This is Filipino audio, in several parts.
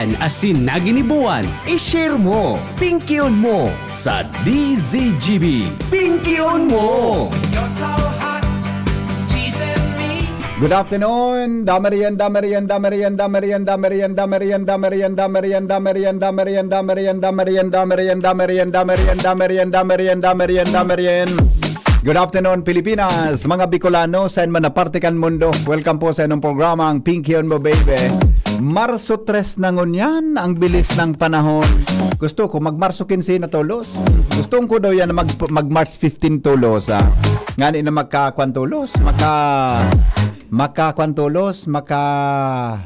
asin na ginibuan. I-share mo, pinky-on mo sa DZGB. Pinky-on mo! Good afternoon, Damarian, Damarian, Damarian, Damarian, Damarian, Damarian, Damarian, Damarian, Damarian, Damarian, Damarian, Damarian, Damarian, Damarian, Damarian, Damarian, Damarian, Damarian, Damarian. Good afternoon, Pilipinas, mga Bicolano, saan man na partikan mundo. Welcome po sa inyong programang Pinky on Mo, baby. Marso 3 na ngunyan, ang bilis ng panahon. Gusto ko mag-Marso 15 na tulos. Gusto ko daw yan na mag-March 15 tulos. Ngani na magkakwantulos,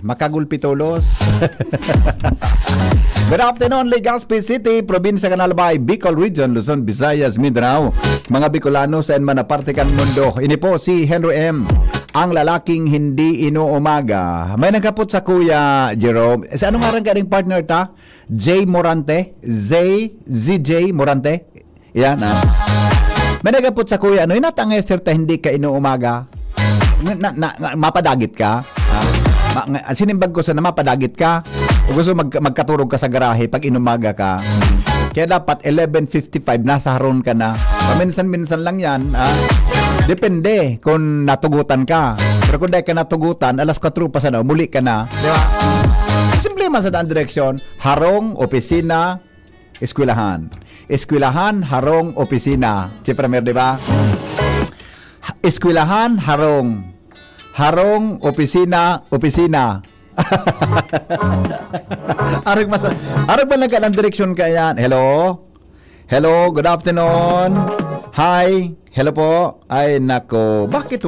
makagulpi tulos. Good afternoon, Legazpi City, Probinsya Canalbay, Bicol Region, Luzon, Visayas, Mindanao. Mga Bicolano sa enman na partikan mundo. Ini po si Henry M., ang lalaking hindi inuumaga. May nagkapot sa Kuya Jerome. Sa anong nga rin partner ta? J. Morante? ZJ Morante? Yan, may nagkapot sa Kuya. Ano, inatang ta hindi ka inuumaga? Mapadagit ka? Sinimbag ko sa na mapadagit ka? O gusto magkaturog ka sa garahe pag inumaga ka? Kaya dapat 11:55 nasa haron ka na. Paminsan-minsan lang yan. Depende kung natugutan ka. Pero kung dahil ka natugutan, alas 4 pa sana, muli ka na. Di ba? Simple man sa daan direksyon. Harong, opisina, eskwelahan. Eskwelahan, harong, opisina. Siyempre, di ba? Eskwelahan, harong. Harong, opisina, opisina. Arag ba lang ka ng direksyon ka yan? Hello? Hello, good afternoon. Hi. Hello po. Ay nako, bakit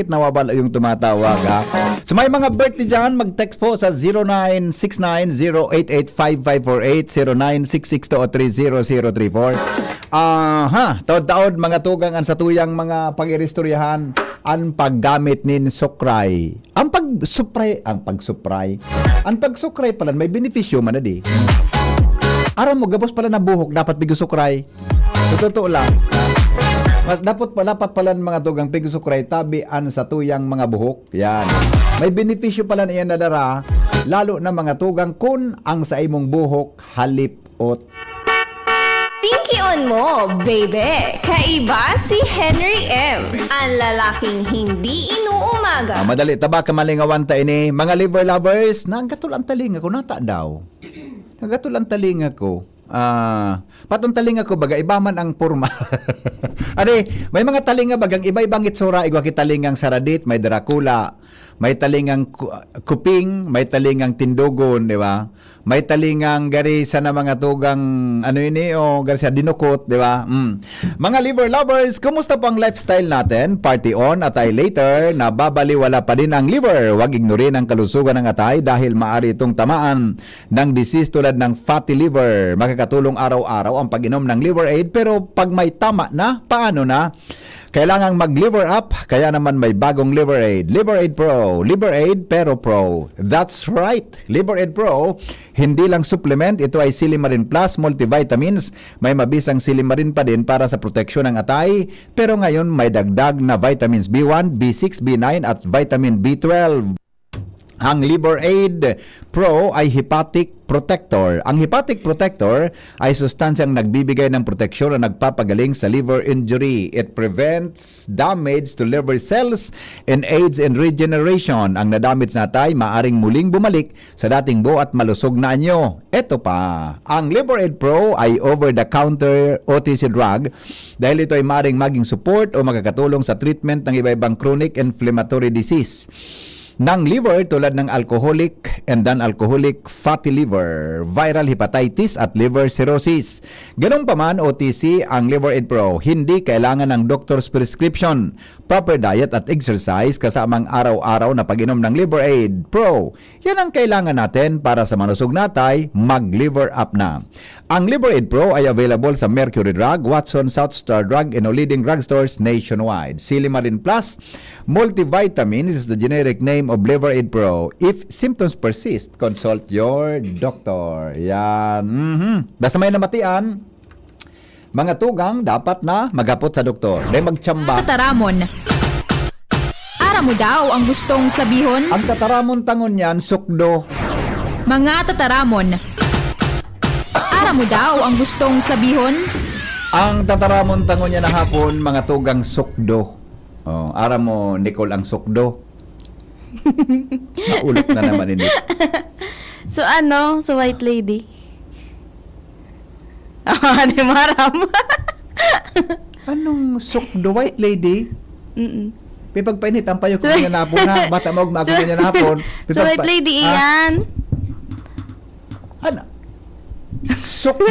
nawawala yung tumatawag ha? So may mga birthday dyan, mag-text po sa 0969-088-5548, 0966-203-0034. Taod-taod mga tugang ang satuyang mga pag-iristoryahan ang paggamit nin sukray. Ang pagsupray pala may benepisyo man na di. Araw mo gabos pala na buhok dapat bigusukray. Totoo lang. Dapat pala ng mga tugang pigusukray tabian sa tuyang mga buhok. Yan. May benepisyo pala na yan na dara, lalo na mga tugang kun ang sa imong buhok halipot. Pinky on mo, baby! Kaiba si Henry M., ang lalaking hindi inuumaga. Madali, taba ka malingawan ta ini. Mga liver lovers, nagatulang talinga ko, nata daw. Nagatulang talinga ko. Patang talinga ko baga ibaman ang purma. May mga talinga bagang iba-ibang itsura, igwa kitalingang saradit, may Dracula, may talingang kuping, may talingang tindugon, di ba? May talingang gari sa na mga tugang gari sa dinukot, di ba? Mga liver lovers, kumusta po ang lifestyle natin? Party on, atay later, nababaliwala pa din ang liver. Huwag ignorin ang kalusugan ng atay dahil maaari itong tamaan ng disease tulad ng fatty liver. Makakatulong araw-araw ang pag-inom ng Liver Aid, pero pag may tama na, paano na? Kailangang mag-liver up, kaya naman may bagong Liver Aid. Liver Aid Pro. Liver Aid pero Pro. That's right. Liver Aid Pro, hindi lang supplement, ito ay Silimarin Plus multivitamins. May mabisang silimarin pa din para sa proteksyon ng atay, pero ngayon may dagdag na vitamins B1, B6, B9 at vitamin B12. Ang Liver Aid Pro ay hepatic protector. Ang hepatic protector ay sustansyang nagbibigay ng proteksyon na nagpapagaling sa liver injury. It prevents damage to liver cells and aids in regeneration. Ang nadamage na atay maaring muling bumalik sa dating buo at malusog na anyo. Ito pa, ang Liver Aid Pro ay over-the-counter OTC drug dahil ito ay maaring maging support o makakatulong sa treatment ng iba-ibang chronic inflammatory disease ng liver tulad ng alcoholic and non-alcoholic fatty liver, viral hepatitis at liver cirrhosis. Ganun pa man, OTC ang Liver Aid Pro. Hindi kailangan ng doctor's prescription. Proper diet at exercise kasamang araw-araw na pag-inom ng Liver Aid Pro. Yan ang kailangan natin para sa manusog natay, mag-liver up na. Ang Liver Aid Pro ay available sa Mercury Drug, Watson, South Star Drug, and all leading drugstores nationwide. Silimarin Plus multivitamins is the generic name of Liver Aid Pro. If symptoms persist, consult your doctor. Yan. Basta may namatian, mga tugang dapat na magapot sa doktor. Dahil magtsamba. Kataramon. Ara mo daw ang gustong sabihon? Ang kataramon tangon yan, sukdo. Mga tataramon. Ara mo daw ang gustong sabihon? Ang tataramon tango niya na hapon, mga tugang sukdo. Oh, ara mo, Nicole, ang sukdo. Naulot na naman ini. So ano, so white lady? Ah, di maram. Anong sukdo, white lady? Mm-mm. May pagpainit ang payo ko niya na hapon na. Bata mo, mago niya na hapon. So white lady iyan. Ano? Sukdo.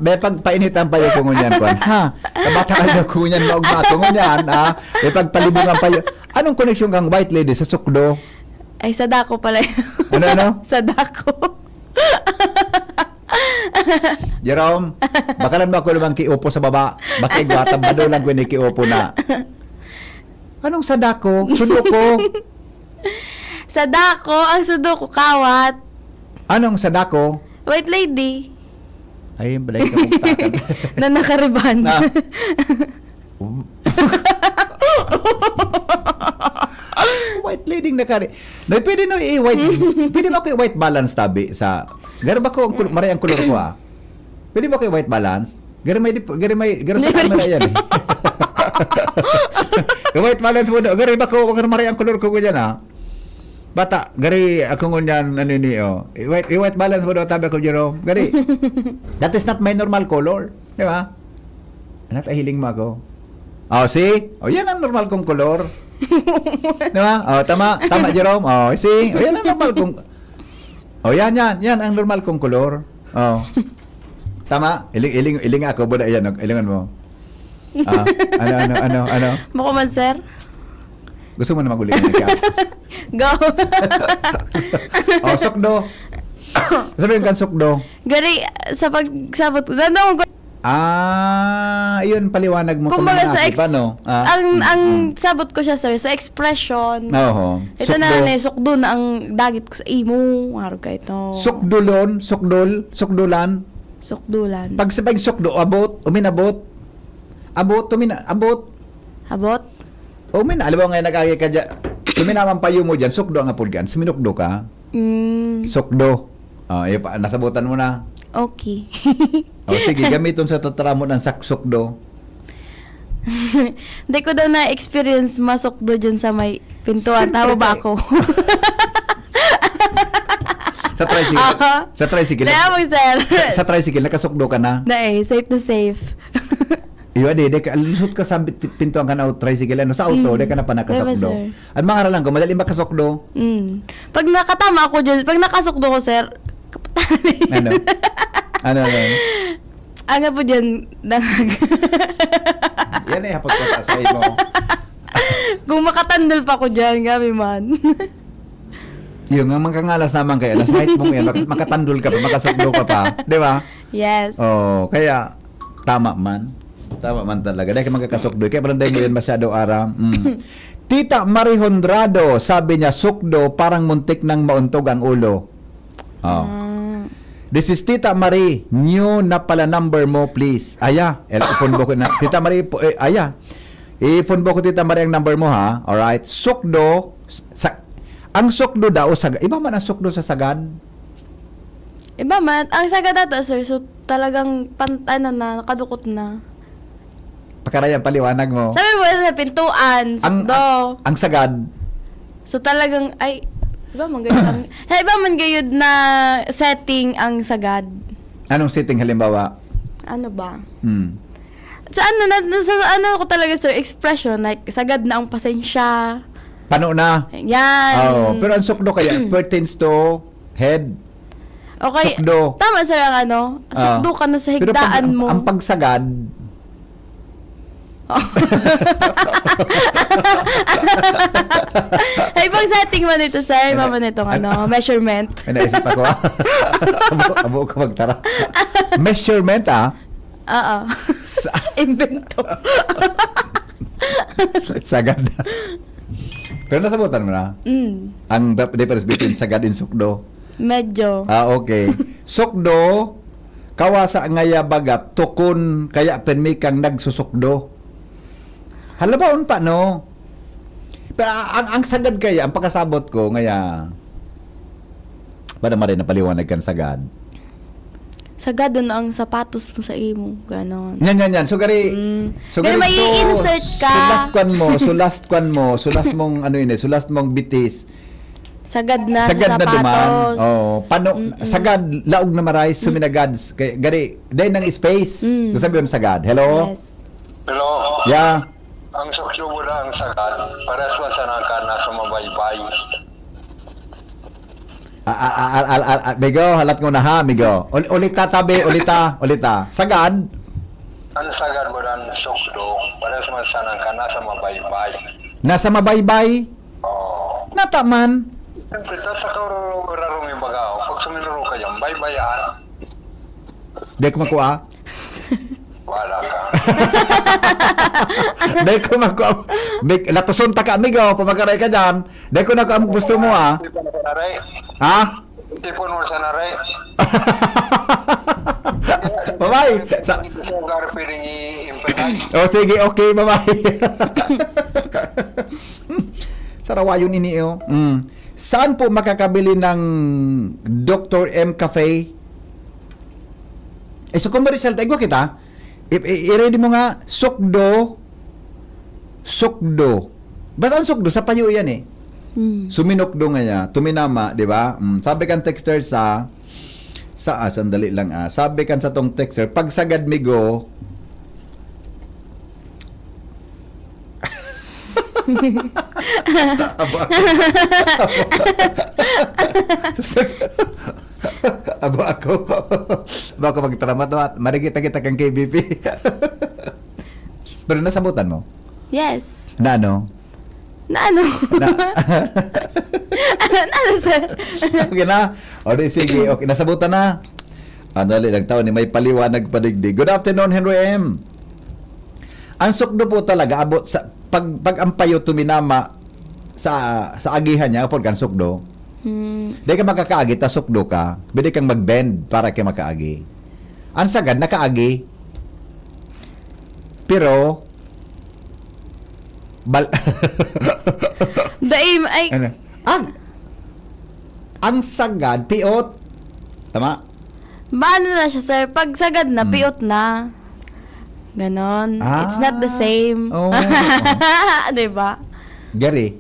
May pagpainit ang payo ko niyan, Kwan. Ha? Kabata kayo ko niyan, maugmato ko niyan, ha? May pagpalibong ang payo. Anong koneksyon kang white lady sa sukdo? Ay, sadako pala. Ano? Sadako. Jerome, bakalan mo ako naman kiupo sa baba. Baka igwatab ba doon lang ko ni kiupo na. Anong sadako? Sudoku. Sadako, ang sudoku kawat. Anong sadako? White lady. Ay, balay ka mong Na nakariban. Na. White lady nakari. No, pwede no i-white. Pwede ba ko i-white balance tabi sa. Garo ba ko maray ang kulor ko ah? Pwede ba ko i-white balance? Garo sa camera yan eh. White balance mo do. Garo ba ko maray ang kulor ko diyan ah? Bata, gari ako ngunyan ano ni oh. I-white balance mo do tabi ko Jerome. Gari. That is not my normal color, di ba? Anak hiling mo ako. Oh, see? Oh, yan ang normal kong color. Di ba? Oh, tama Jerome. Oh, see? Oh, yan ang normal kong. Oh, yan ang normal kong color. Oh. Tama? Iling ako buda yan, ilingan mo. Ah, ano? Bako man, sir. Gusto mo na maguling ka? Go. Oh, sukdo. Sabihin kan sukdo. Gari, sa pagsabot, danda mo. Yun paliwanag mo Kumbaga sa paano? ang sabot ko siya, sir, sa expression. Oo. Ito na sukdo na ang dagit ko sa imo. Harap ka ito. Sukdulan. Sukdulan. Pag sabay sukdo, uminabot. Abot. Abot? Alam mo ngayon nagagi ka dyan. Tuminaman payo mo dyan, sukdo ang apulgan. Suminukdo ka. Sukdo. Nasabutan mo na. Okay. Sige, gamiton sa tataramon ng saksukdo. Hindi ko daw na-experience masukdo dyan sa may pintuan. Siyempre, Tama ba ako? Sa tricycle. Kaya mo, sir. Sa tricycle, nakasukdo ka na. Safe na safe. Iyo, lusot ka sa pintuan ka na tricycle. Sa auto, ka na pa nakasukdo. Diba, sir? At mga aralan ko, madali makasukdo. Pag nakatama ako dyan, pag nakasukdo ko, sir, kapatanan. Ano? Ano po dyan, dangag. Yan ay hapot ko sa mo. Kung makatandal pa ko dyan, gabi man. Yung ang mangkangalas naman kaya, nasa height mo yan, makatandol ka pa, makasukdo ka pa. Di ba? Yes. Oh, kaya, tama man talaga. Dahil magkakasukdo. Kaya palanday mo yan masyado aram. Tita Marie Hondrado, sabi niya, sukdo, parang muntik ng mauntog ang ulo. Oh. This is Tita Marie. New na pala number mo, please. I-phone ko na. Tita Marie, i-phone ko Tita Marie ang number mo, ha? Alright. Sukdo, ang sukdo daw, iba man ang sukdo sa sagad? Iba man, ang sagad dito, sir, so talagang nakadukot na. Pakarayan, paliwanag mo. Sabi mo sa pintuan, sukdo. Ang sagad? So talagang, iba man gayud na setting ang sagad. Anong setting halimbawa? Ano ba? Sa Sa ko talaga, sir, expression, like, sagad na ang pasensya. Pano na? Yan. Pero ang sukdo kaya pertains to head. Okay. Sukdo. Tama, sir, ang sukdo ka na sa higdaan mo. Ang pagsagad, Ay, pag setting mo nito, sir, mama nitong measurement. Ay, naisip ako. Abo ka magtara. Measurement, Oo. Invento. Sagad. Pero nasabutan mo na? Ang difference between sagad and sukdo? Medyo. Okay. Sukdo, kawasa ngaya bagat, tukon, kaya penmikang nagsusukdo. Halabaon pa, no? Pero ang sagad kaya, ang pagkasabot ko, ngaya, Para marin napaliwanag kan sagad. Sagad doon ang sapatos mo sa imo. Ganon. Yan. So gari, Gari, may i-insert ka. So last mong ano yun so last mong bitis. Sagad na Sagad sa na duman. sapatos. Sagad, laog na maray, suminagad. Gari, dahil ng space. Kung sabi yun, sagad. Hello? Yes. Hello. Yeah. Ang sukyo mo na ang sagad. Pares man sa naka nasa mabaybay. Migo, halat ko na ha, Migo. Ulita tabi, ulita. Sagad. Ang sagad mo na ang sukyo. Pares man sa naka nasa mabaybay. Nasa mabaybay. Oh. Nataman. Siyempre, ta sa kararong yung bagao. Pag suminuro ka yan, baybayan. Di ko makuha. Wala ka. Di ko makuha. Latuson ta ka, Migo. Pumagaray ka dyan. Di ko nakuha ang gusto mo, ha? Tipon mo sa naray. Ha? Tipon mo sa naray. Bye-bye. Kung gari pwedeng i-impedite. Oh, sige, okay, bye-bye. Sarawayon ini, oh. Saan po makakabili ng Dr. M Cafe? So commercial tayo kita. I-ready mo nga sukdo. Basta ang sukdo sa payo yan eh. Suminokdo nga niya, tuminama, di ba? Sabi kan texter sandali lang Sabi kan sa tong texter, pag sagad migo, Abo ako magtramat at marigita kita kang KBP. Pero nasabutan mo? Yes. Na ano? Na ano? Na, ano, sir? okay na? O di sige, okay, nasabutan na. Dali lang tao ni may paliwanag padigdig. Good afternoon, Henry M. Ang sukdo po talaga abot sa pag ang payo tuminama sa agihan niya apod kan sukdo. Di ka makakaagi ta sukdo ka, pwede kang mag-bend para kay makaagi. Ang sagad nakaagi. Pero Daim ay ano? Ang sagad piot. Tama? Paano na siya, sir? Pag sagad na, piot na. Ganon. It's not the same. Oh. Diba? Gary.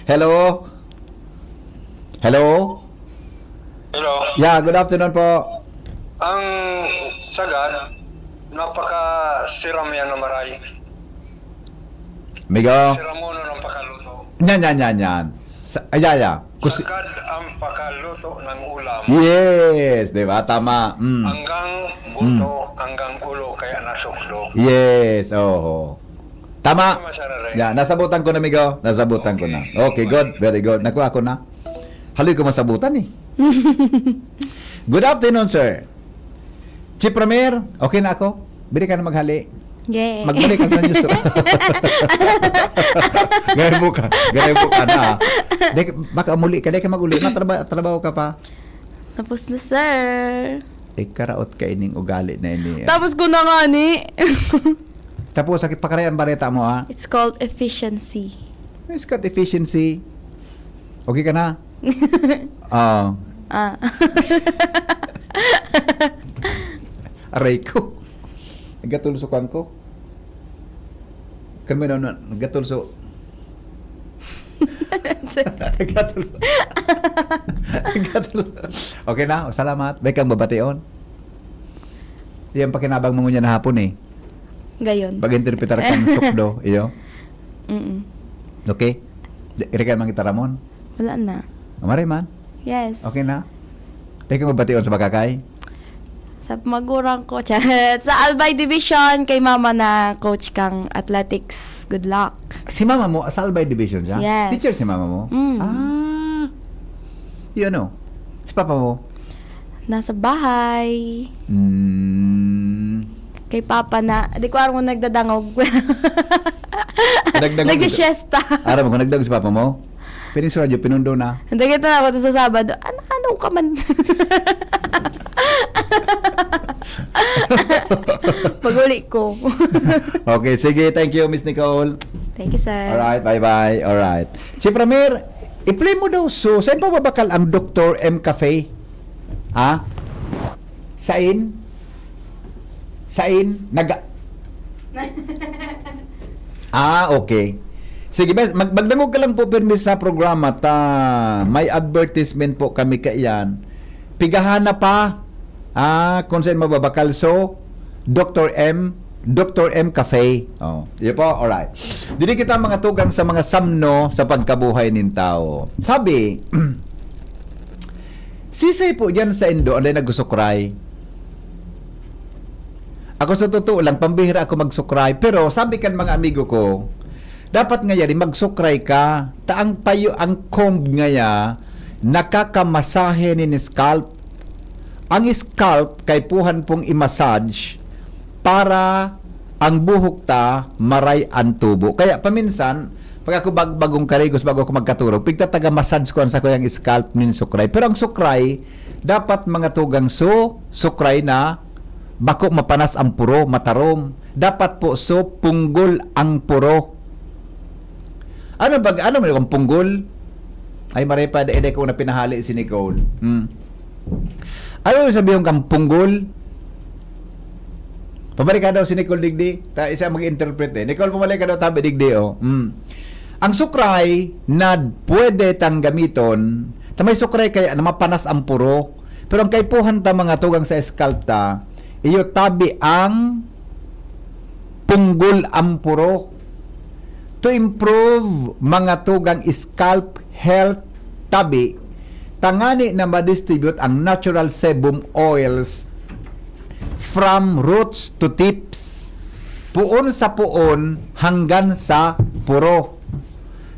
Hello? Hello. Yeah, good afternoon po. Ang sagad, napaka-siram yan na maray. Migo. Siram mo na ng pakaluto. Yan. Ayaya. Sagad ang pakaluto ng ulam. Yes, di ba? Tama. Hanggang buto, hanggang ulo, kaya nasukdo. Yes, oo. Tama. Tama, Sir Ray. Yeah, nasabutan ko na, Migo. Nasabutan ko na. Okay, good. Very good. Nakuha ko na. Haloy ko masabutan eh. Good afternoon, sir. Chief Ramir, okay na ako? Bili ka na maghali. Yeah. Magbalik ka sa news. Gaya mo ka na. Baka muli ka, di ka maguli. Trabaho ka pa. Tapos na, sir. Karaot ka ining ugali na ini. Tapos ko na nga ni. Tapos, sakit pakarayan bareta mo, ha? It's called efficiency. It's got efficiency. Okay ka na? Aray ko. Nagatulsukan ko. Kami na nagatulso. Nagatulso. Okay na, salamat. May kang babation. Yan pakinabang mo niya na hapon eh. Gayon. Pag-interpretar kang sukdo, iyo. Okay? Irikan mang kita Ramon. Wala na. Amaray man. Yes. Okay na. Teka mabation sa Bakakay. Sa magurang ko, chat. Sa Albay Division, kay mama na coach kang athletics. Good luck. Si mama mo, sa Albay Division siya? Yes. Teacher si mama mo? Yun o. Si papa mo? Nasa bahay. Kay papa na, di ko alam kung nagdadangog. Nag-siesta. Aram mo, kung nagdagog si papa mo? Pining sa radyo, pinundo na. Hindi kita na ako sa Sabado. Ano ka man? Pag-uli ko. Okay, sige. Thank you, Miss Nicole. Thank you, sir. Alright, bye-bye. Alright. Si Pramir, i-play mo daw. So, saan pa babakal ang Dr. M Cafe? Ha? Sain? Okay. Sige, bes, magdangog ka lang po permis sa programa ta may advertisement po kami kaiyan. Pigahana pa kung saan mababakal. So, Dr. M Cafe. Oh, di po? Alright. Dili kita mga tugang sa mga samno sa pagkabuhay nin tao. Sabi, sisay po dyan sa Indo, anday nagusukray. Ako sa totoo lang, pambihira ako magsukray. Pero sabi kan mga amigo ko, dapat nga yari magsukray ka. Taang payo ang comb ngaya, nakakamasahe ni scalp. Ang scalp kay puhan pong i-massage para ang buhok ta maray ang tubo. Kaya paminsan, pag ako bagong karigos, bago ako magkaturog, pigtataga massage ko sa kuyang scalp nin sukray. Pero ang sukray, dapat mga tugang sukray na bako mapanas ang puro, matarom. Dapat po punggol ang puro. Ano mo yung punggol? Ay marepa, ede ko na pinahali si Nicole. Ano yung sabihin kang punggol? Pabalik ka daw si Nicole Digdi. Isa mag-interpret eh. Nicole, pumalik ka daw tabi Digdi oh. Ang sukray na pwede tang gamiton, tamay sukray kaya na mapanas ang puro. Pero ang kaipuhan ta mga tugang sa scalp ta, iyo tabi ang punggol ang puro. To improve mga tugang scalp health tabi, tangani na ma-distribute ang natural sebum oils from roots to tips, puon sa puon hanggang sa puro.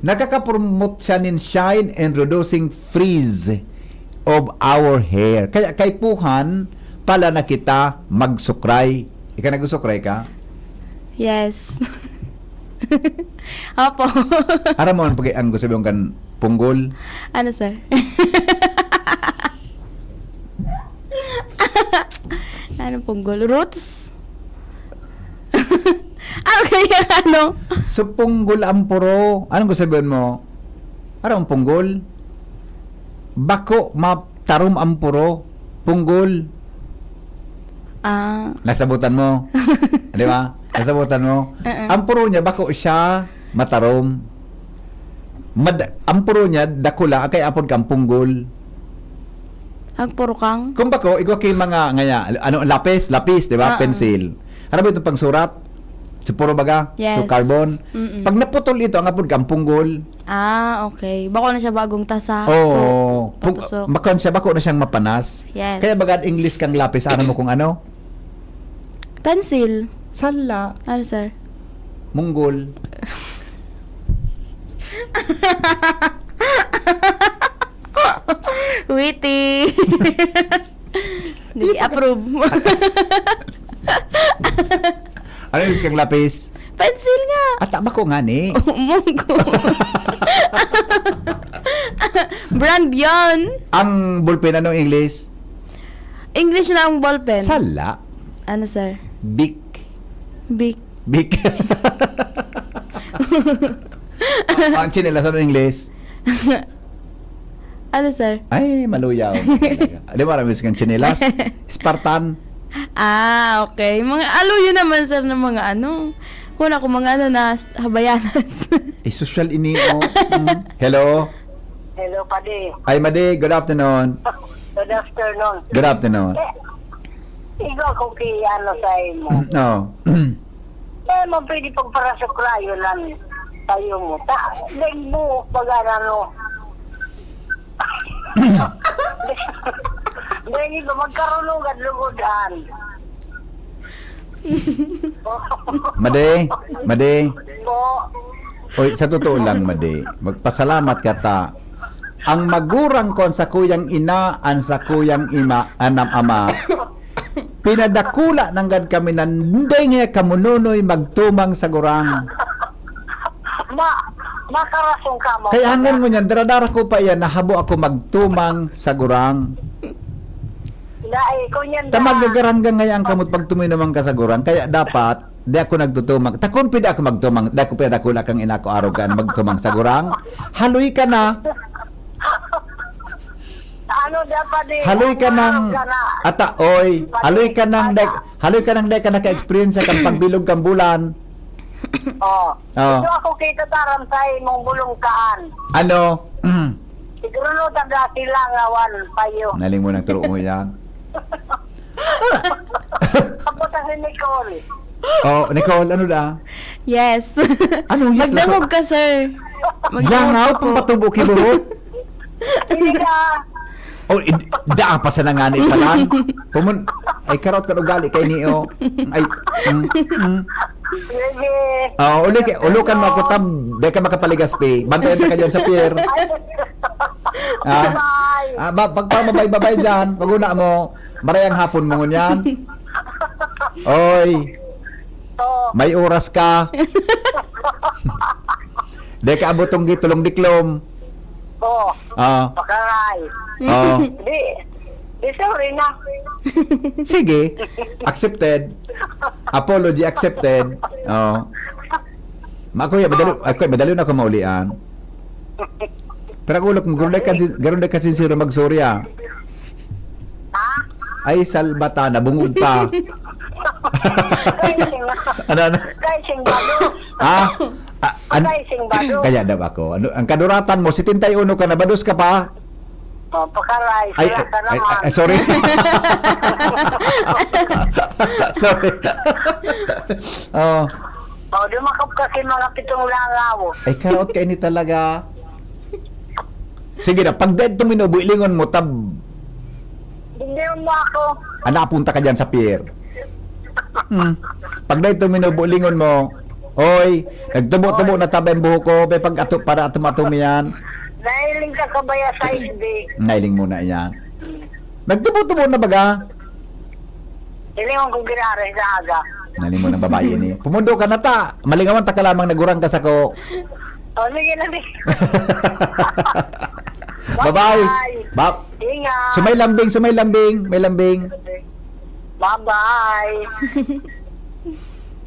Nakaka-promote siya nin shine and reducing frizz of our hair. Kaya kay puhan pala na kita magsukray. Ika nagusukray ka? Yes. Opo. Ara mo ang gusto mong kan punggol? Ano, sir? Ano punggol? Roots? Ano kaya ano? So punggol ang puro. Anong gusto sabihin mo? Ara ang punggol? Bako matarom ang puro. Punggol. Nasabutan mo. Di ba? Nasabutan mo. Ang puro niya, bako siya matarom. Ang puro niya, dakula, kay apod kang punggol. Ang puro kang? Kung bako, ikaw kay mga, lapis, di ba? Pencil. Ano ba ito pang surat? Sa puro baga? Yes. So, carbon. Pag naputol ito, ang apod kang punggol. Okay. Bako na siya bagong tasa. Oo. Patusok. Bako na siyang mapanas. Yes. Kaya baga English kang lapis, ano mo kung ano? Pencil. Sala. Ano, sir? Munggol. Witty. Hindi approve. Ano yung kang lapis? Pencil nga. At bako nga ni. Munggo. Brand yan. Ang ballpen, anong English? English na ang ballpen. Sala. Ano, sir? Bic. Big. Bic. Ang chinelas, anong English? Ano, sir? Ay, maluyaw. Di ba marami kang chinelas? Spartan. Okay. Mga aluyo naman, sir, ng mga ano. Wala ko mga ano na habayanas. Social ini mo. Hello? Hello, Padi. Ay, Madi, good afternoon. Good afternoon. Good afternoon. Ikaw kung ano sa mo. No. Mo pwede pag para sa krayo lang tayo mo. Lengbo, pag ano. Dahil ito, magkarulog at lugudan. Madi. Po. Oy, sa totoo lang, Madi, magpasalamat ka ta. Ang magurang kon sa kuyang ina, an sa kuyang ama, pinadakula ng gad kami na hindi nga kamununoy magtumang sa gurang. Makarasong ka mo. Kaya hanggang mo niyan, daradara ko pa yan, nahabo ako magtumang sa gurang. Dahil ko yan Tamagagaranggang ngayang kamot pag tuminamang ka sa gurang, kaya dapat, di ako nagtutumang. Takon pwede ako magtumang, di ako pwede ako lakang inako araw ka magtumang sa gurang. Haloy ka na. Ano dapat Haloy ka ng ataoy. Haloy ka ng dek ka naka-experience sa kang pagbilog kang bulan. Oh. Oh. Ito ako kita taram sa imong bulungkaan. Ano? Siguro no taga silangawan payo. Naling mo ng turo mo yan. Tapos si Nicole. Oh, Nicole, ano da? Yes. Anong yes na Magdangog ka, sir. Langaw, pang patubo kibuhot. Hindi ka. Oh, daa pa sa nangani pa lang. Ay, karot ka ugali kay niyo. Ay, Sige. ulukan mo ako tab, di ka makapaligaspi. Bantayan ka dyan sa pier. Bye. Pagpamabay-babay dyan, paguna mo, marayang hapon mo ngunyan. Oy, So, may oras ka. Di ka abotong gitulong diklom. oh, pakaray. Di sorry na. Sige, accepted. Apology accepted. Oh. Makuya, madali na ako maulian. Pero ang ulok mo, garon na kasi siro magsurya. Ha? Ay, salbata, nabungod pa. Ano? Kay Singbado. Kay Singbado. Kaya daw ako. Ano, ang kaduratan mo, 71 ka, nabados ka pa. Oh, pakaray. Sala ka naman. Sorry. Sorry. Oh. Oh, dumakap kasi mga 7 langaw. Ay, karot ka ini talaga. Sige na, pag dead tumino, builingon mo, tab, Hindi mo ako. napunta ka dyan sa pier. Pag dead tumino, builingon mo, oy, nagtubo-tubo na tab ang buho ko, para atum-atum yan. Nahiling ka kabaya sa isbi. Nailing muna yan. Nagtubo-tubo na baga? Hilingon kong ginari sa aga. Nailing mo ng babae ni. Pumundo ka na ta. Malingawan ta ka lamang nagurang ka sa ko. Oh, sige na. Bye-bye. Ingat. Sumay lambing. May lambing. Bye-bye.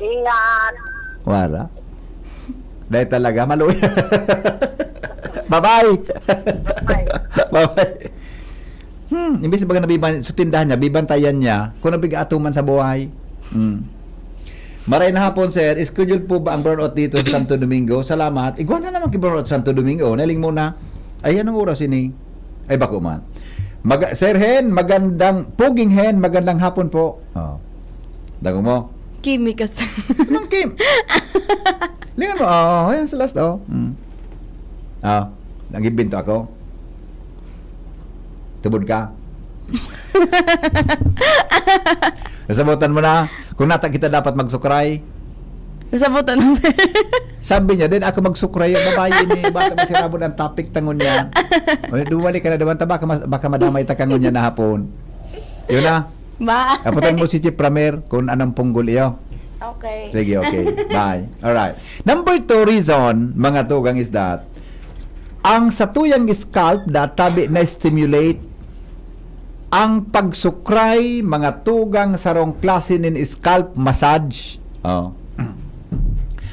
Ingat. Wala. Dahil talaga, maluwi. Bye-bye. Bye-bye. Imbis baga nabiban, sa tindahan niya, bibantayan niya, kung nabigaatuman sa buhay. Maray na hapon, sir. Schedule po ba ang burnout dito sa Santo Domingo? Salamat. Iguan na naman ki-burnout sa Santo Domingo. Naling muna. Ay, anong oras ini? Ay, bako man. Sir Hen, Puging Hen, magandang hapon po. Oh. Dago mo. Kimi ka, sir. Anong Kim? Lingan mo. Ayan sa last, nag-ibinto ako. Tubod ka. Nasabutan mo na. Kung nata kita dapat magsukray. Nasabutan na, sir. Sabi niya, din ako magsukray yung babae ni. Baka masirabon ang topic tangon niya. Dumali ka na naman, baka madamay ta kangon niya na hapon. Yun na. Ba? Aputan mo si Chief Pramer kung anong punggol iyo. Okay. Sige, okay. Bye. Alright. Number 2 reason, mga tugang, is that ang satuyang scalp tabi na stimulate ang pagsukray, mga tugang sarong klase nin scalp massage. Oh.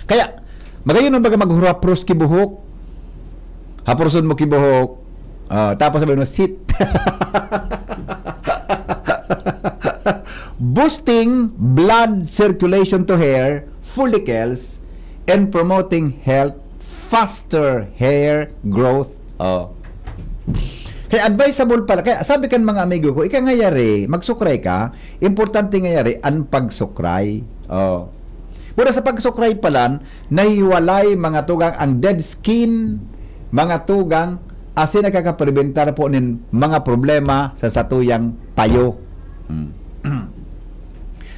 Kaya, magayon mo baga maghurapros kibuhok. Haporson mo kibuhok. Tapos sabi mo, sit. Boosting blood circulation to hair follicles and promoting faster hair growth. Kaya advisable pala. Kaya sabi kan mga amigo ko, ika ngayari, magsukray ka, importante ngayari ang pagsukray. Muna sa pagsukray pala, nahiwalay mga tugang ang dead skin, mga tugang, asin nakakaprebentar po ng mga problema sa satuyang payo.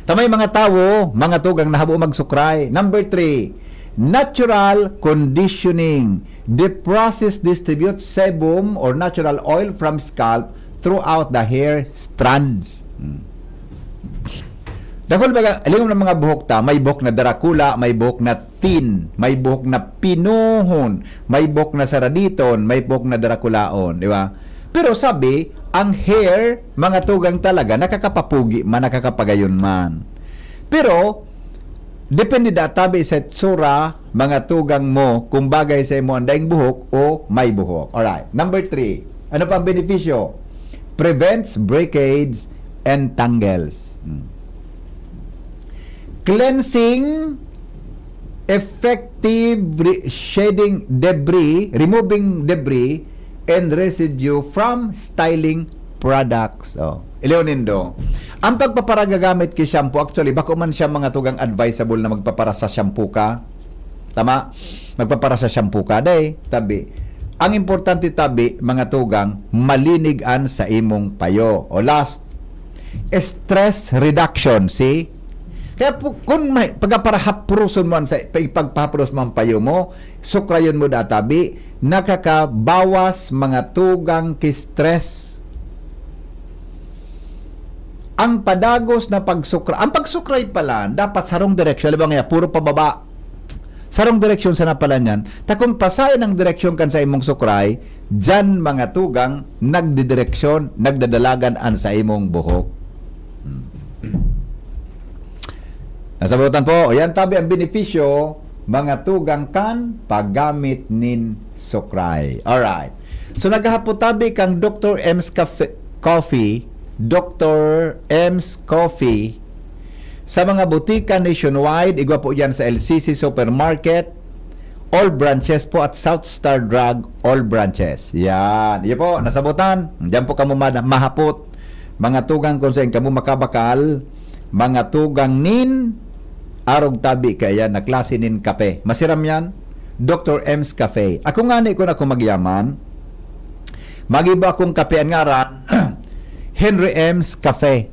Tamay mga tao, mga tugang nahabo magsukray. Number 3, natural conditioning. The process distributes sebum or natural oil from scalp throughout the hair strands. Dahil baga, alingom ng mga buhok ta, may buhok na Dracula, may buhok na thin, may buhok na pinuhon, may buhok na saraditon, may buhok na Draculaon, di ba? Pero sabi, ang hair, mga tugang talaga, nakakapapugi man, nakakapagayon man. Pero, depende da tabi sa tsura, mga tugang mo, kung bagay sa imo ang daing buhok o may buhok. Alright. Number 3. Ano pa ang benepisyo? Prevents breakage and tangles. Cleansing, effective shedding debris, removing debris and residue from styling products. Ileunin do. Ang pagpaparagagamit kay shampoo, actually, bako man siya mga tugang advisable na magpapara sa shampoo ka. Tama? Magpapara sa shampoo ka. Day, tabi. Ang importante tabi, mga tugang, malinigan sa imong payo. O last, stress reduction. See? Kaya po, kung may pagpaparahapuruson mo sa pagpapapuros mo ang payo mo, sukrayon mo databi, nakakabawas mga tugang ki-stress. Ang padagos na pagsukra, ang pagsukray pala, dapat sarong direksyon. Alam nga, puro pababa. Sarong direksyon sana pala niyan. Ta kung pasayan ang direksyon kan sa imong sukray, dyan mga tugang, nagdidireksyon, nagdadalagan an sa imong buhok. Nasabutan po, yan tabi ang benepisyo, mga tugang kan, paggamit nin sukray. Alright. So naghahapo tabi kang Dr. M's Coffee, Dr. M's Coffee, sa mga butika nationwide, igwa po yan sa LCC Supermarket, all branches po at South Star Drug, all branches. Yan. Yan po, nasabutan. Diyan po kamo mahapot. Mga tugang kung saan kamo makabakal, mga tugang nin, arog tabi kaya na klase nin kape. Masiram yan? Dr. M's Cafe. Ako nga ni ko na kumagyaman, magiba akong kape ang ngaran, Henry M's Cafe.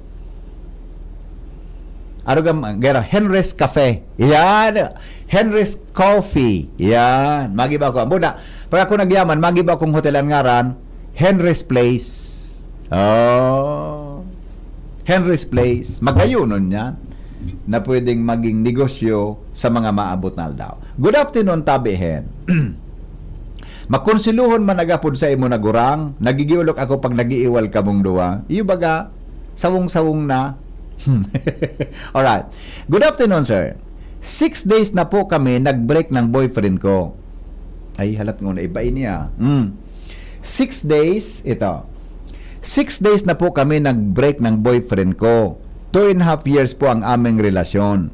Gara Henry's Cafe. Yan. Henry's Coffee. Yan. Magiba ko. Muna, pag ako nagyaman, magiba akong hotelan ngaran, Henry's Place. Oh. Henry's Place. Magayunon yan na pwedeng maging negosyo sa mga maabot na aldaw. Good afternoon, tabihen. Makonsiluhon man nagapod sa imo nagurang, nagigiulok ako pag nagiiwal ka mong duwa. Iyo baga, sawong-sawong na. Alright. Good afternoon, sir. 6 days na po kami nag-break ng boyfriend ko. Ay, halat nga na ibain niya. 6 days, ito. 6 days na po kami nag-break ng boyfriend ko. 2.5 years po ang aming relasyon.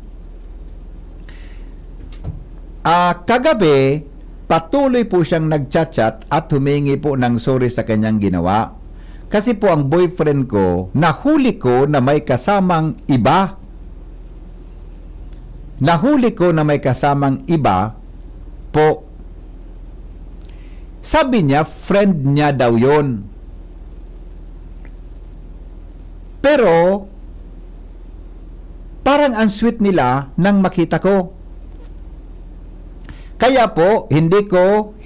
Kagabi, patuloy po siyang nag-chat-chat at humingi po ng sorry sa kanyang ginawa. Kasi po ang boyfriend ko, nahuli ko na may kasamang iba. Nahuli ko na may kasamang iba po. Sabi niya, friend niya daw yun. Pero, parang ang sweet nila nang makita ko. Kaya po hindi ko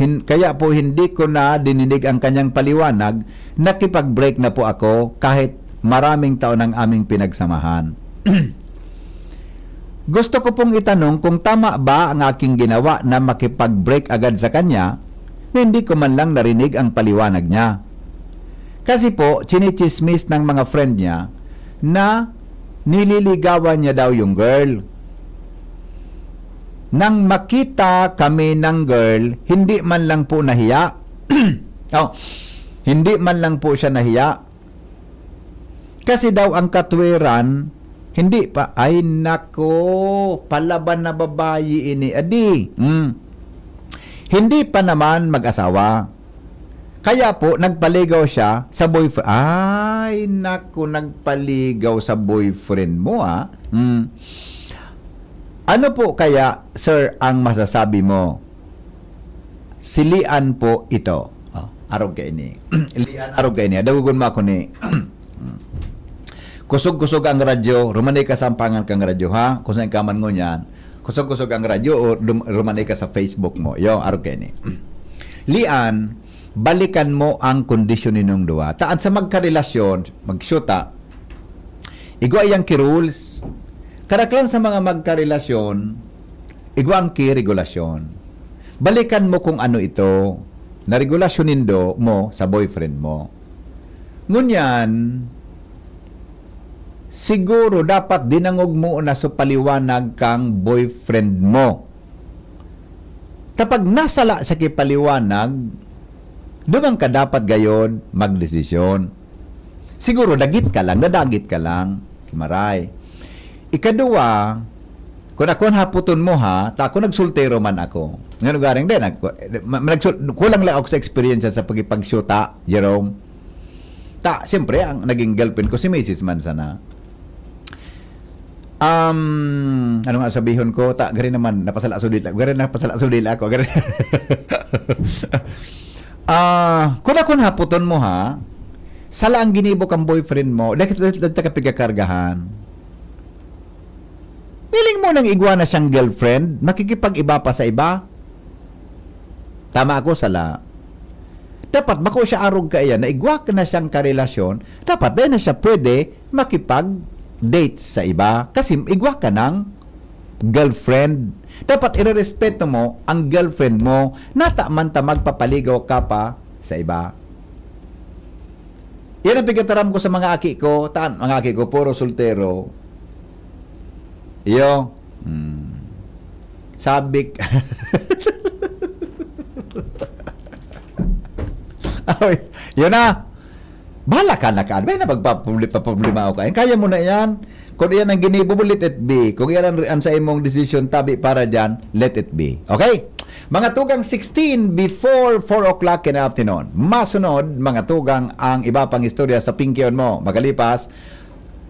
na dininig ang kanyang paliwanag, nakipag-break na po ako kahit maraming taon ang aming pinagsamahan. Gusto ko pong itanong kung tama ba ang aking ginawa na makipag-break agad sa kanya na hindi ko man lang narinig ang paliwanag niya. Kasi po, chinichismis ng mga friend niya na nililigawan niya daw yung girl. Nang makita kami ng girl, hindi man lang po nahiya. Hindi man lang po siya nahiya. Kasi daw ang katwiran, hindi pa, ay nako, palaban na babayi ini, adi. Hindi pa naman mag-asawa. Kaya po, nagpaligaw siya sa boyfriend. Ay, naku, nagpaligaw sa boyfriend mo, Ano po kaya, sir, ang masasabi mo? Silian po ito. Arog ka ini. Lian, arog ka ini. Dagugon mo ako ni. Kusog-kusog ang radyo. Rumanay ka sa ampangan kang radyo, ha? Kung saan kaman mo niyan. Kusog-kusog ang radyo o rumanay ka sa Facebook mo. Yo, arog ka ini. Lian, balikan mo ang kondisyon ninong duwa. Taan sa magkarelasyon, magsyuta, igwa iyang ki-rules. Karaklan sa mga magkarelasyon, igwa ang ki-regulasyon. Balikan mo kung ano ito, na regulasyon nindo mo sa boyfriend mo. Ngunyan, siguro dapat dinangog mo na sa paliwanag kang boyfriend mo. Kapag nasala sa kipaliwanag, dumang ka dapat gayon magdesisyon. Siguro nadagit ka lang, maray. Ikaduwa, kung ako haputon mo ha, ta ako nagsultero man ako. Nga garing din, kulang lang ako sa experience sa pagipagsyuta, Jerome. Siyempre, ang naging girlfriend ko si Mrs. Mansana. Ano nga sabihin ko? Gari naman, napasala sudil ako. Kung ako haputon mo ha, sala ang ginibok ang boyfriend mo, dahil ka pigakargahan. Piling mo nang igwa na siyang girlfriend, makikipag-iba pa sa iba? Tama ako, sala. Dapat bako siya arog ka iyan, na igwa ka na siyang karelasyon, dapat din na siya pwede makipag-date sa iba. Kasi igwa ka ng girlfriend. Dapat irerespeto mo ang girlfriend mo, nata man ta magpapaligaw ka pa sa iba. Yan ang pigataram ko sa mga aki ko. Mga aki ko, puro soltero. Iyo. Sabik. Ay, yun na. Bahala ka na ka. May na magpaproblema ako kain. Kaya mo na yan. Kung yan ang ginibo mo, let it be. Kung yan ang sa imong decision, tabi para dyan, let it be. Okay? Mga tugang 16 before 4 o'clock in the afternoon. Masunod, mga tugang, ang iba pang istorya sa Pinkion mo. Magalipas,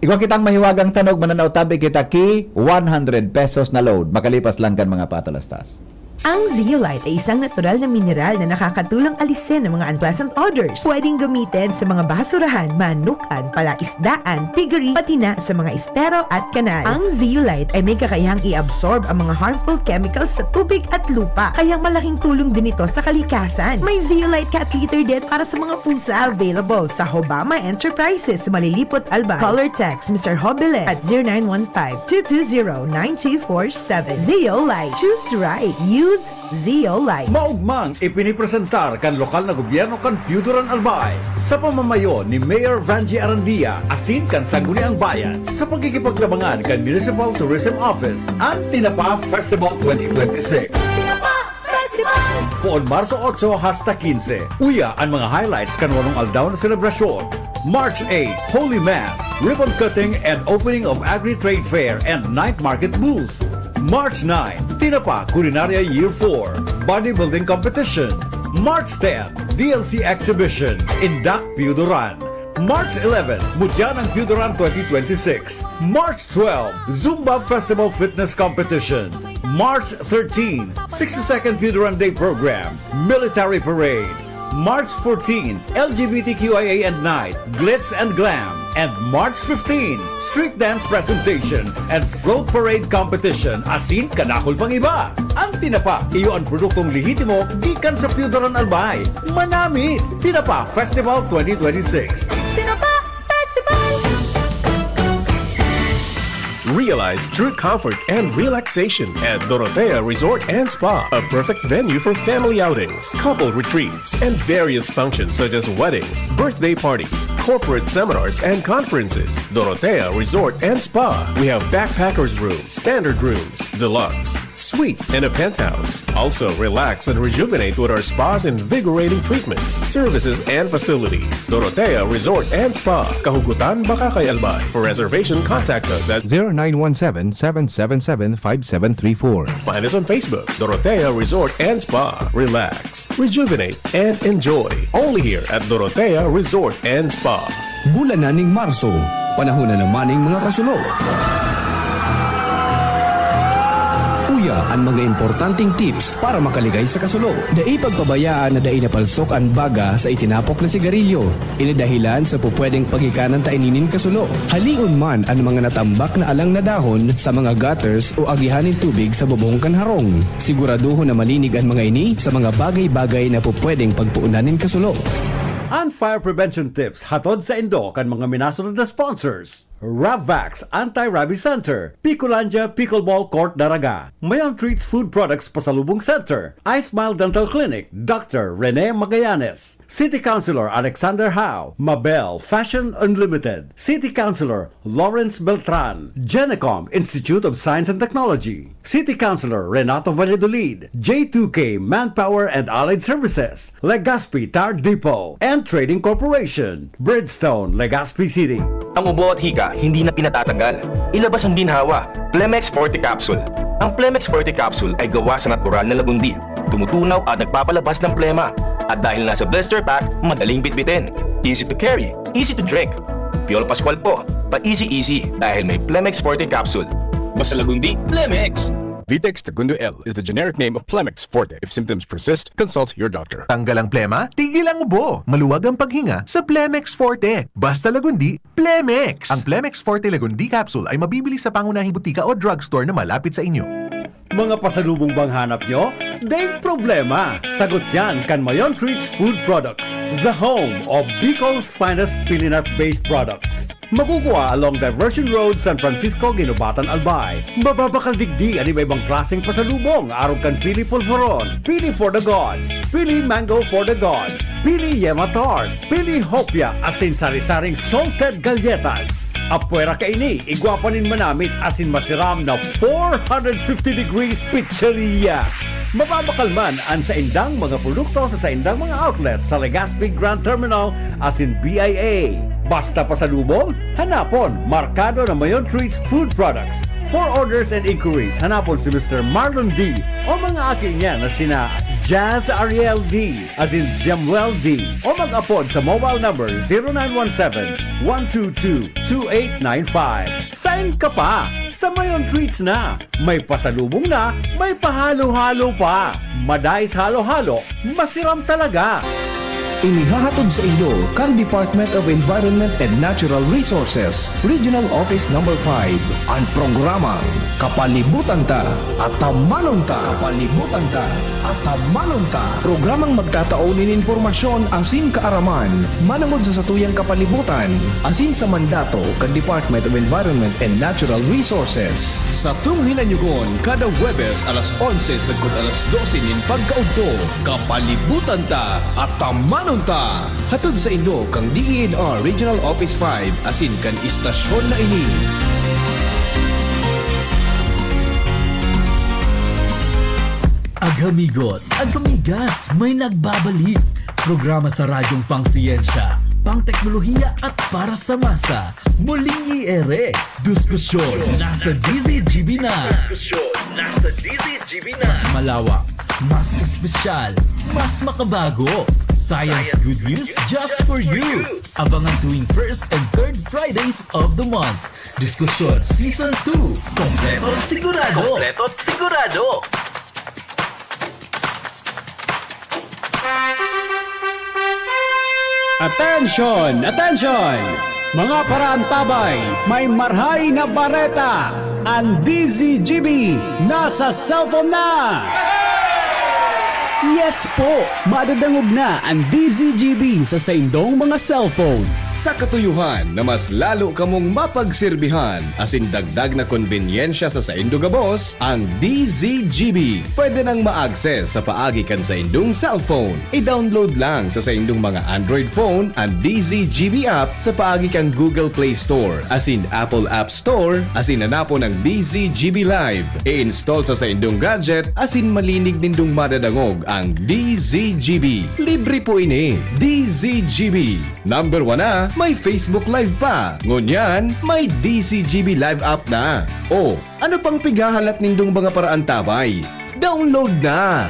ikaw kitang mahiwagang tanog, mananaw tabi kita ki 100 pesos na load. Makalipas lang kan mga patalastas. Ang zeolite ay isang natural na mineral na nakakatulong alisin ang mga unpleasant odors. Pwedeng gamitin sa mga basurahan, manukan, palaisdaan, piggery, pati na sa mga estero at kanal. Ang zeolite ay may kakayahang i-absorb ang mga harmful chemicals sa tubig at lupa, kaya malaking tulong din ito sa kalikasan. May zeolite cat litter din para sa mga pusa, available sa Hobama Enterprises, Malilipot, Albay. Color text Mr. Hobile at 0915-220-9247. Zeolite. Choose right. Use Zeolite. Maugmang ipinipresentar kan lokal na gobyerno kan Pyuduran Albay sa pamamayo ni Mayor Vanji Arandia asin kan Sangguniang Bayan sa pagkikipaglabangan kan Municipal Tourism Office ang Tinapa Festival 2026. Poon Marso 8 hasta 15. Uya ang mga highlights kan walong aldaw na selebrasyon. March 8, Holy Mass, ribbon cutting and opening of Agri-Trade Fair and Night Market booth. March 9, Tinapa Culinaria Year 4, Bodybuilding Competition. March 10, DLC Exhibition in Dak Pyuduran. March 11, Mudyan ang Pyuduran 2026. March 12, Zumba Festival Fitness Competition. March 13, 62nd Pyuduran Day Program, Military Parade. March 14, LGBTQIA and Night, Glitz and Glam. And March 15, Street Dance Presentation and Float Parade Competition. Asin kanakol pang iba. Ang Tinapa, iyo ang produktong lihitimo gikan sa Pyuduran Albay. Manami, Tinapa Festival 2026. Tinapa Festival! Realize true comfort and relaxation at Dorotea Resort and Spa, a perfect venue for family outings, couple retreats, and various functions such as weddings, birthday parties, corporate seminars, and conferences. Dorotea Resort and Spa. We have backpackers room, standard rooms, deluxe, suite, and a penthouse. Also, relax and rejuvenate with our spas and invigorating treatments, services, and facilities. Dorotea Resort and Spa, Kahugutan, Bakakay, Albay. For reservation, contact us at 0917-777-5734. Find us on Facebook, Dorotea Resort and Spa. Relax, rejuvenate, and enjoy. Only here at Dorotea Resort and Spa. Bulan na ning Marso, panahon na naman ng mga kasulo. Uya ang mga importanteng tips para makaligay sa kasulo. Dai pagpabayaan na dai napalsok ang baga sa itinapok na sigarilyo. Inadahilan sa pupwedeng pagikanan ta ininin kasulo. Haliun man ang mga natambak na alang na dahon sa mga gutters o agihanin tubig sa bubong kanharong. Siguraduho na malinig ang mga ini sa mga bagay-bagay na pupwedeng pagpuunanin kasulo. Ang fire prevention tips hatod sa Indo kan mga minasunod na sponsors. Ravvax Anti-Rabies Center, Picolandia Pickleball Court, Daraga, Mayon Treats Food Products Pasalubong Center, iSmile Dental Clinic, Dr. Rene Magallanes, City Councilor Alexander Howe, Mabel Fashion Unlimited, City Councilor Lawrence Beltran, Genecom Institute of Science and Technology, City Councilor Renato Valladolid, J2K Manpower and Allied Services, Legazpi Tire Depot, and Trading Corporation, Bridgestone, Legazpi City. Ang ubo at hika, hindi na pinatatagal. Ilabas ang ginhawa. Plemex Forte Capsule. Ang Plemex Forte Capsule ay gawa sa natural na lagundi. Tumutunaw at nagpapalabas ng plema. At dahil nasa blister pack, madaling bitbitin. Easy to carry, easy to drink. Piol Pascual po, pa-easy-easy dahil may Plemex Forte Capsule. Basta lagundi, Plemex! Vitex Segundo L is the generic name of Plemex Forte. If symptoms persist, consult your doctor. Tanggal ang plema, tigil ang ubo. Maluwag ang paghinga sa Plemex Forte. Basta lagundi, Plemex! Ang Plemex Forte Lagundi Capsule ay mabibili sa pangunahing butika o drugstore na malapit sa inyo. Mga pasalubong bang hanap nyo? Dave problema! Sagot yan kan Mayon Treats Food Products, the home of Bicol's finest pilinut-based products. Makukuha along Diversion Road, San Francisco, Ginubatan, Albay. Mababakal digdi ang iba-ibang klaseng pasalubong. Araw kan pili polvoron, pili for the gods, pili mango for the gods, pili yema tart, pili hopia, asin sari-saring salted galletas. Apuera kaini, igwapanin manamit asin masiram na 450 degrees pizzeria. Mababakalman ang sa indang mga produkto sa indang mga outlets sa Legazpi Grand Terminal asin BIA. Basta pasalubong, hanapon Markado na Mayon Treats Food Products. For orders and inquiries, hanapon si Mr. Marlon D. o mga aking niya na sina Jazz Ariel D. as in Jemuel D. o mag-apod sa mobile number 0917-122-2895. Sign ka pa! Sa Mayon Treats na! May pasalubong na, may pahalo-halo pa! Madais halo-halo, masiram talaga! Inihahatod sa inyo kang Department of Environment and Natural Resources, Regional Office No. 5, ang programang Kapalibutan Ta at Tamanon Ta. Kapalibutan Ta at Tamanon Ta. Programang magtataunin informasyon asin kaaraman, manangod sa satuyang kapalibutan, asin sa mandato kang Department of Environment and Natural Resources. Sa tunghinanyugon, kada Huwebes alas 11 sagkot alas 12 nin pagkaudto, Kapalibutan Ta at Tamanon ta. Hatod sa inyo kang DENR Regional Office 5 asin kan istasyon na ini. Agamigos, agamigas, may nagbabalik. Programa sa radyong pangsiyensya, pangteknolohiya at para sa masa. Muling iere, diskusyon nasa DZGB na. Mas malawak, mas espesyal, mas makabago. Science good news just for you. Abangan tuwing 1st and 3rd Fridays of the month. Diskusyon Season 2. Kompleto't sigurado. Kompleto't sigurado. Attention! Attention! Mga parantabay, may marhay na bareta. Ang DZGB nasa cellphone na! Yes po! Madadangog na ang DZGB sa saindong mga cellphone. Sa katuyuhan na mas lalo kamong mapagserbihan asin dagdag na konbenyensya sa saindong gabos, ang DZGB pwede nang ma-access sa paagi kan sa indong cellphone. I-download lang sa saindong mga Android phone ang DZGB app sa paagi kan Google Play Store asin Apple App Store asin hanapon ang DZGB Live. I-install sa saindong gadget asin malinig nindong madadangog ang DZGB. Libre po ini. DZGB. Number 1 na, may Facebook Live pa. Ngunyan, may DZGB Live app na. O, ano pang pigahalat nindong mga paraan tabay? Download na!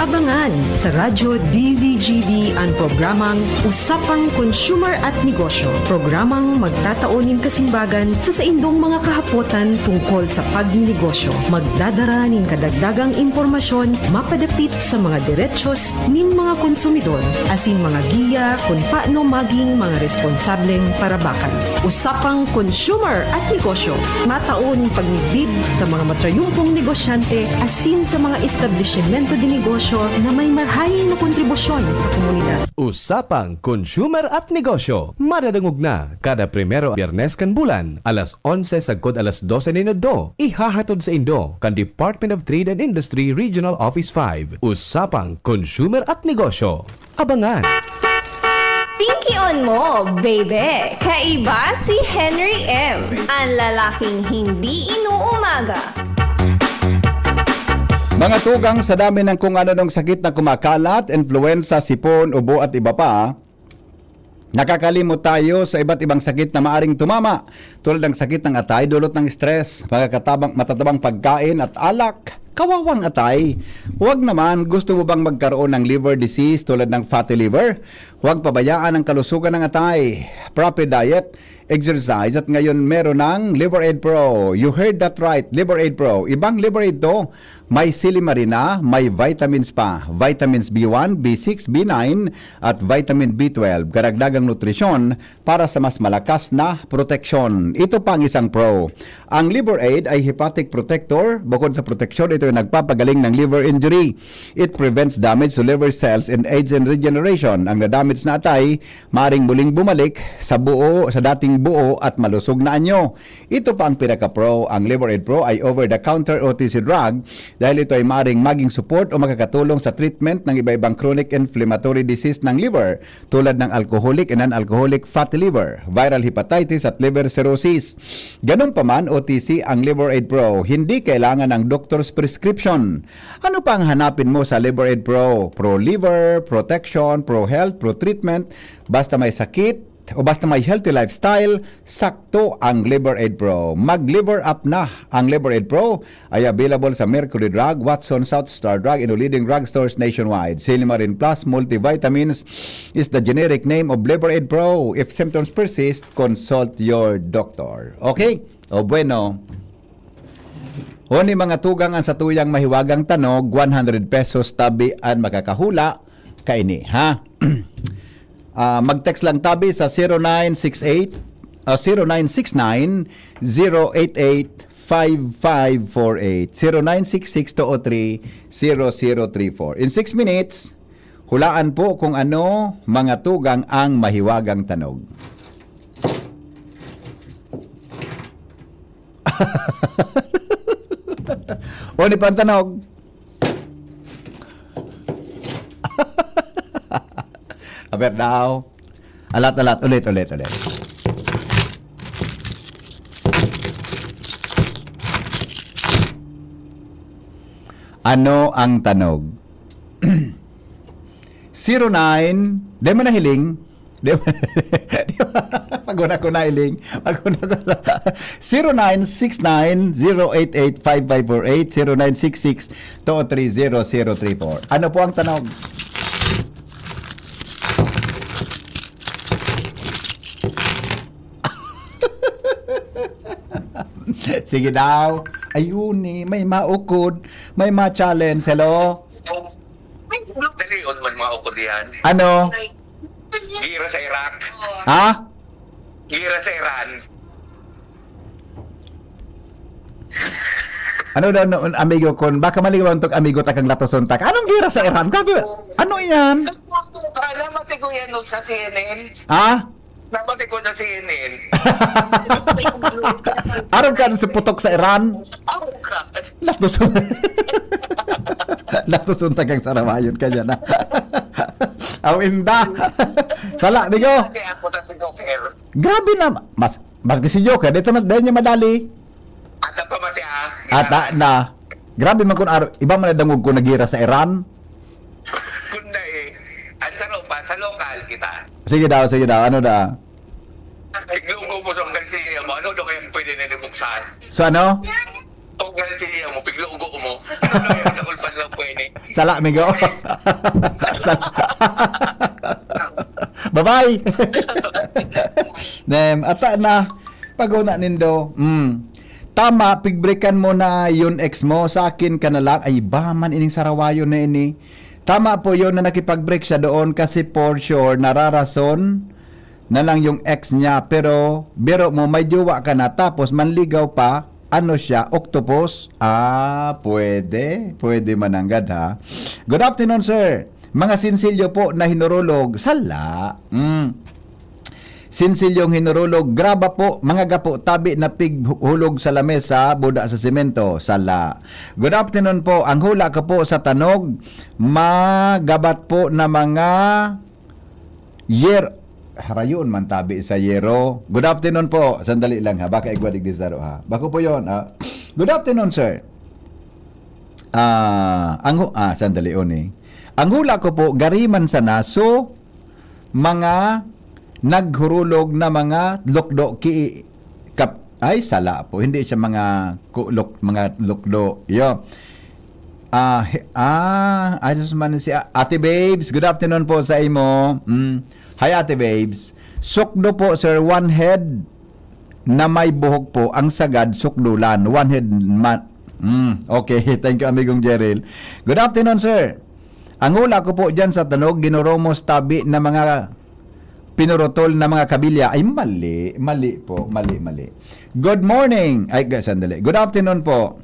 Abangan sa Radyo DZGB ang programang Usapang Consumer at Negosyo. Programang magtataunin kasimbagan sa saindong mga kahapotan tungkol sa pagninegosyo. Magdadara nin kadagdagang impormasyon mapadapit sa mga diretsyon nin mga konsumidor asin mga giya kung paano maging mga responsableng parabakan. Usapang Consumer at Negosyo. Mataon pagnibid sa mga matrayumpong negosyante asin sa mga establishmento de negosyo negosyo na may marhaing na kontribusyon sa komunidad. Usapang Consumer at Negosyo. Madadangog na kada primero Biyernes kan bulan, alas 11 sagkod alas 12 ni Nodo. Ihahatod sa Indo kan Department of Trade and Industry Regional Office 5. Usapang Consumer at Negosyo. Abangan! Pinky on mo, baby! Kaiba si Henry M. Ang lalaking hindi inuumaga. Mga tugang, sa dami ng kung ano ng sakit na kumakalat, influenza, sipon, ubo at iba pa, nakakalimot tayo sa iba't ibang sakit na maaring tumama, tulad ng sakit ng atay, dulot ng stress, matatabang pagkain at alak. Kawawang atay. Huwag naman, gusto mo bang magkaroon ng liver disease tulad ng fatty liver? Huwag pabayaan ang kalusugan ng atay. Proper diet, exercise, at ngayon meron ng Liver Aid Pro. You heard that right, Liver Aid Pro. Ibang Liver Aid to. May silimarina, may vitamins pa. Vitamins B1, B6, B9, at vitamin B12. Karagdagang nutrisyon para sa mas malakas na proteksyon. Ito pa ang isang pro. Ang Liver Aid ay hepatic protector. Bukod sa proteksyon, ito ay nagpapagaling ng liver injury. It prevents damage to liver cells and aids in regeneration. Ang na-damage na atay, maring muling bumalik sa dating buo at malusog na anyo. Ito pa ang pinaka-pro. Ang Liver Aid Pro ay over-the-counter OTC drug dahil ito ay maring maging support o makakatulong sa treatment ng iba-ibang chronic inflammatory disease ng liver tulad ng alcoholic and non-alcoholic fatty liver, viral hepatitis at liver cirrhosis. Ganun pa man, OTC ang Liver Aid Pro. Hindi kailangan ng doctor's prescription. Ano pa ang hanapin mo sa Liver Aid Pro? Pro liver, protection, pro health, pro treatment. Basta may sakit o basta may healthy lifestyle, sakto ang Liver Aid Pro. Mag-liver up na. Ang Liver Aid Pro ay available sa Mercury Drug, Watson, South Star Drug, and leading drugstores nationwide. Silimarin Plus Multivitamins is the generic name of Liver Aid Pro. If symptoms persist, consult your doctor. Okay? O bueno. O ni mga tugang ang sa tuyang mahiwagang tanog, 100 pesos tabi ang makakahula kaini, ha? Mag-text lang tabi sa 0969-088-5548 0966-203-0034. In 6 minutes, hulaan po kung ano mga tugang ang mahiwagang tanog. O ni pantanog. Aber daw. Alat. Ulit. Ano ang tanog? 09, di mo nahiling? Paguna ko na iling. 0969-088-5548 0966-203-0034. Ano po ang tanog? Sige daw. Ayun may maukod, may ma-challenge. Hello? Dali, man maukod yan. Ano? Gira sa Iraq. Ha? Gira sa Iran. Ano daw amigo kon? Baka maligaw untuk amigo takang latosontak. Anong gira sa Iran? Grabe. Ano yan? Namati ko yan sa CNN. Ha? Namati ko na CNN. Araw ka sa putok sa Iran? Ako ka. Latosuntak ang sarawayon ka dyan, ha? Awinda. Sala, amigo. Grabe na. Mas kasi Joker. Dito niya madali. Ata pa mati Ata na. Grabe man kung iba man nadangog ko nagira sa Iran. Kunda ang sarong pa sa lokal kita. Sige daw. Ano da? Piglungo mo sa gansiya mo. Ano daw kayang pwede na nabuksan? So ano? Ang gansiya mo, piglungo mo. Ano yung sa kulpan lang pwede? Sala, amigo. Bye-bye. Ata na. Pag-una nindo. Tama, pigbreakan mo na yun ex mo. Sa akin ka na lang. Ay, ba man ining sarawayo na ini. Tama po yun na nakipag-break siya doon kasi for sure nararason na lang yung ex niya. Pero biro mo, may jowa ka na tapos manligaw pa. ano siya, octopus? Pwede. Pwede mananggad ha. Good afternoon, sir. Mga sinsilyo po na hinurulog, sala. Sinsilyong hinurulog, graba po, mga gapo, tabi na pighulog sa lamesa, buda sa semento, sala. Good afternoon po, ang hula ko po sa tanog, magabat po na mga harayon man tabi sa yero. Good afternoon po. Sandali lang ha. Baka igwadig di saro ha. Bako po yon. Good afternoon, sir. Sandali oni. Ang hula ko po, gariman sa naso, mga naghurulog na mga lokdo sala po. Hindi siya mga lokdo. Yo. Ayos man si Ate Babes. Good afternoon po sa imo. Hi Ate Babes. Sukdo po sir, one head na may buhok po. Ang sagad sukdulan. One head man. Okay, thank you amigong Jeril. Good afternoon sir. Ang hula ko po dyan sa tanog, ginuromos tabi na mga pinurotol na mga kabilya ay mali po. Good morning. Sandali. Good afternoon po.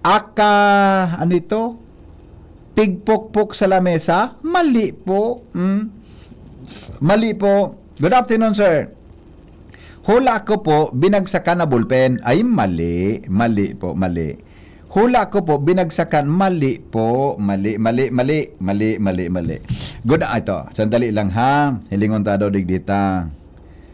Ano ito? Pigpokpok sa lamesa? Mali po. Mali po. Good afternoon, sir. Hula ko po, binagsakan na bulpen. Ay, mali. Mali po, mali. Hula ko po, binagsakan. Mali po. Mali. Good, ito. Sandali lang ha. Hilingon ta daw digdita.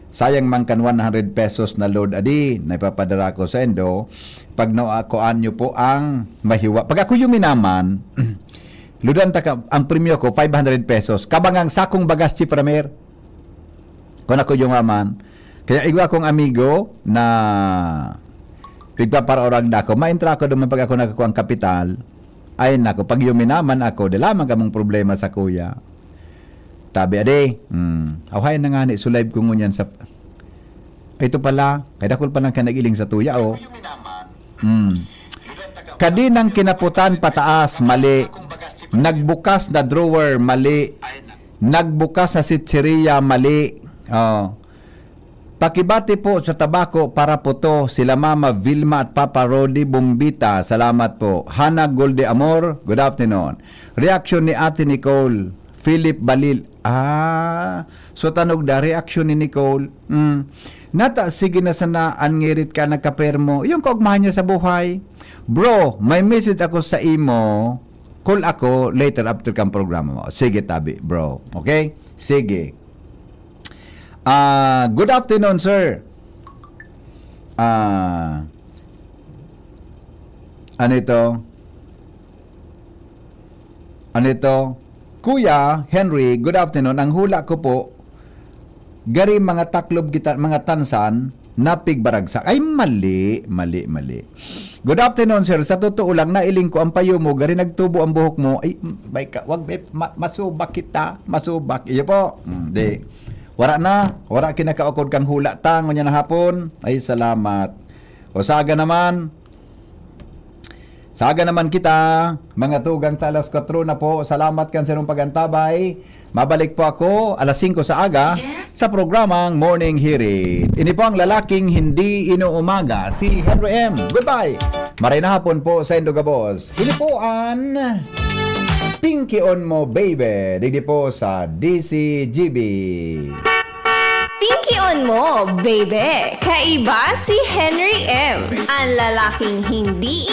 Sayang man kan 100 pesos na load adi, naipapadara ko sa endo. Pag naakoan nyo po ang mahiwa. Pag ako yung minaman, ludan ta ka, ang premyo ko 500 pesos. Kabangang sakong bagas si Pramer. Kung ako yung aman. Kaya igwa kong amigo na pigpaparorag na ako, maintra ako duman pag ako nakakuha ang kapital. Ay nako, pag yung minaman ako, di lamang kamong problema sa kuya. Tabi ade, awhay na nga ni sulive ko ngunyan sa ito pala, kaya dakol pa lang kanagiling sa tuya Kadinang kinaputan pataas, mali. Nagbukas na drawer, mali. Nagbukas na sitsiriya, mali. Pakibati po sa tabako para po to sila Mama Vilma at Papa Rodi Bumbita. Salamat po. Hana Golde Amor, good afternoon. Reaction ni Ate Nicole Philip Balil. So tanog da reaction ni Nicole. Nata sige na sana angirit ka nagkapermo. Yung kaugmahan niya sa buhay. Bro, may message ako sa imo. Call ako later after kang programa mo. Sige tabi, bro. Okay? Sige. Good afternoon, sir. Ano ito? Kuya Henry, good afternoon. Ang hula ko po, gari mga taklob mga tansan na pigbaragsak. Ay, mali. Good afternoon, sir. Sa totoo lang, nailing ko ang payo mo, gari nagtubo ang buhok mo. Ay, wag masubak kita. Masubak. Iyo po. Wara kinakaukod kang hula tang nya na hapon. Ay, salamat. O saga naman kita, mga tugang talas 4 na po. Salamat kan sa inyong pagantabay. Mabalik po ako alas 5 sa aga sa programang Morning Hirit. Ini po ang lalaking hindi inuumaga, si Henry M. Goodbye. Maray na hapon po sa Indogabos. Ini po ang Pinky on Mo Baby. Digdi po sa DCGB. Pinky on mo, baby! Kaiba si Henry M. Ang lalaking hindi